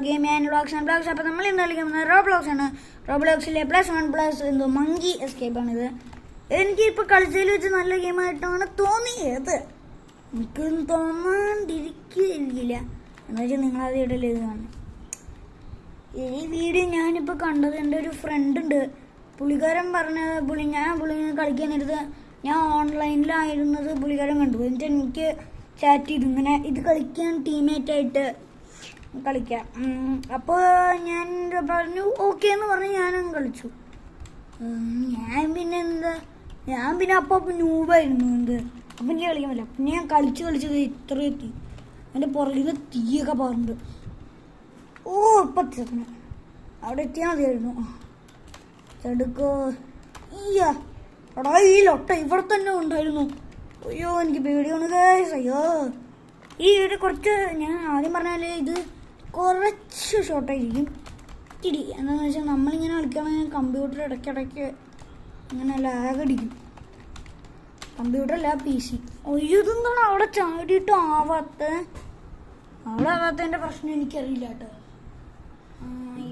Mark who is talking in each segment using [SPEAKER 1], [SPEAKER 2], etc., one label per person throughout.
[SPEAKER 1] Game and vlogs and blogs. അപ്പോൾ നമ്മൾ ഇന്ന് കളിക്കുന്നത് റോബ്ലോക്സ് ആണ്. റോബ്ലോക്സിലെ +1+ എന്തോ മങ്കി എസ്കേപ്പ് ആണിത്. എനിക്കിപ്പോൾ കളിച്ചതിൽ വെച്ച് നല്ല ഗെയിമായിട്ടാണ് തോന്നിയത്. എനിക്കൊന്നും തോന്നാണ്ടിരിക്കില്ല എന്ന് വെച്ചാൽ നിങ്ങളത് ഇടയിൽ ഇത് കാണും. ഈ വീഡിയോ ഞാനിപ്പോൾ കണ്ടത് എൻ്റെ ഒരു ഫ്രണ്ട് ഉണ്ട്. പുള്ളിക്കാരൻ പറഞ്ഞത് പുള്ളി കളിക്കാനിരുന്നത് ഞാൻ ഓൺലൈനിലായിരുന്നത് പുള്ളിക്കാരൻ കണ്ടു. എന്നിട്ട് എനിക്ക് ചാറ്റ് ചെയ്തു ഇങ്ങനെ ഇത് കളിക്കാൻ ടീമേറ്റായിട്ട് കളിക്കാം. അപ്പോൾ ഞാൻ പറഞ്ഞു ഓക്കെ എന്ന് പറഞ്ഞ് ഞാനങ്ങ് കളിച്ചു. ഞാൻ പിന്നെ അപ്പോൾ ന്യൂബായിരുന്നു അപ്പം എനിക്ക് കളിക്കാൻ പറ്റില്ല. പിന്നെ ഞാൻ കളിച്ചത് ഇത്ര എത്തി. എൻ്റെ പുറകിൽ നിന്ന് തീയൊക്കെ പറഞ്ഞിട്ട് ഇപ്പം എത്തിയിരുന്നു. അവിടെ എത്തിയാൽ മതിയായിരുന്നു. ചെടുക്കോ എടാ ഈ ലൊട്ട ഇവിടെ തന്നെ ഉണ്ടായിരുന്നു. അയ്യോ എനിക്ക് പേടിയാണ് ഗൈസ്. അയ്യോ ഈ വീഡിയോ കുറച്ച് ഞാൻ ആദ്യം പറഞ്ഞാൽ ഇത് കുറച്ച് ഷോർട്ടായിരിക്കും. ഇടി എന്താണെന്ന് വെച്ചാൽ നമ്മളിങ്ങനെ കളിക്കുകയാണെങ്കിൽ കമ്പ്യൂട്ടർ ഇടയ്ക്കിടയ്ക്ക് ഇങ്ങനെ ലാഗടിക്കും. കമ്പ്യൂട്ടറല്ല PC. അയ്യോ ഇതെന്താണ് അവിടെ ചാടിയിട്ട് ആവാത്തതിൻ്റെ പ്രശ്നം എനിക്കറിയില്ല കേട്ടോ.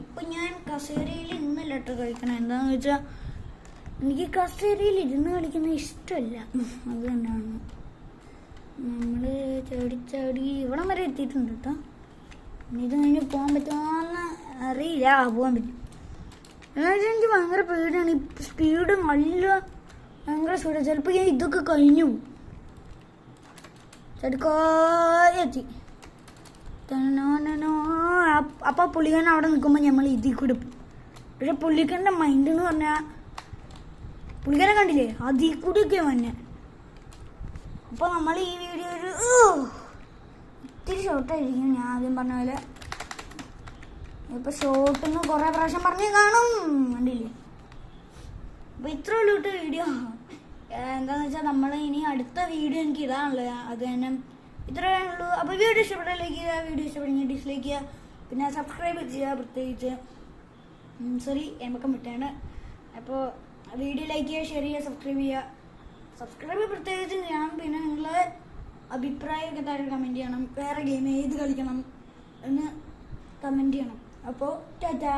[SPEAKER 1] ഇപ്പം ഞാൻ കസേരയിൽ ഇന്നല്ല കേട്ടോ കളിക്കണം. എന്താണെന്ന് വെച്ചാൽ എനിക്ക് കസേരയിൽ ഇരുന്ന് കളിക്കുന്നത് ഇഷ്ടമല്ല. അത് തന്നെയാണ്. നമ്മൾ ചാടി ഇവിടം വരെ എത്തിയിട്ടുണ്ട് കേട്ടോ. ഇത് കഴിഞ്ഞ് പോകാൻ പറ്റുമെന്ന് അറിയില്ല. പോകാൻ പറ്റും. എന്നാലും എനിക്ക് ഭയങ്കര പേടിയാണ്. സ്പീഡ് ഭയങ്കര സ്പീഡാണ്. ചിലപ്പോൾ ഞാൻ ഇതൊക്കെ കഴിഞ്ഞു പോകും. എത്തി. അപ്പോൾ പുള്ളിക്കാരൻ അവിടെ നിൽക്കുമ്പോൾ നമ്മൾ ഇതിൽ കൂടെ പോകും. പക്ഷെ പുള്ളിക്കാരൻ്റെ മൈൻഡ് എന്ന് പറഞ്ഞാൽ പുള്ളിക്കാരൻ കണ്ടില്ലേ അതിൽ കൂടിയൊക്കെ വന്നെ. അപ്പോൾ നമ്മൾ ഈ വീഡിയോ ഒരു ഇത്തിരി ഷോർട്ടായിരിക്കും. ഞാൻ ആദ്യം പറഞ്ഞ പോലെ ഇപ്പോൾ ഷോർട്ടെന്ന് കുറേ പ്രാവശ്യം പറഞ്ഞ് കാണും കണ്ടില്ലേ. അപ്പോൾ ഇത്ര ഉള്ളൂ വീഡിയോ. എന്താണെന്ന് വെച്ചാൽ നമ്മൾ ഇനി അടുത്ത വീഡിയോ എനിക്ക് ഇതാണല്ലോ. അത് തന്നെ ഇത്രയേ ഉള്ളൂ. അപ്പോൾ വീഡിയോ ഇഷ്ടപ്പെട്ടാൽ ലൈക്ക് ചെയ്യുക, വീഡിയോ ഇഷ്ടപ്പെടുമെങ്കിൽ ഡിസ്ലൈക്ക് ചെയ്യുക, പിന്നെ സബ്സ്ക്രൈബ് ചെയ്യുക. പ്രത്യേകിച്ച് എമ്മക്കം വിട്ടാണ്. അപ്പോൾ വീഡിയോ ലൈക്ക് ചെയ്യുക, ഷെയർ ചെയ്യുക, സബ്സ്ക്രൈബ് പ്രത്യേകിച്ച് ചെയ്യാം. പിന്നെ നിങ്ങളെ അഭിപ്രായമൊക്കെ താഴെ കമൻറ്റ് ചെയ്യണം. വേറെ ഗെയിം ഏത് കളിക്കണം എന്ന് കമൻറ്റ് ചെയ്യണം. അപ്പോൾ ടാറ്റാ.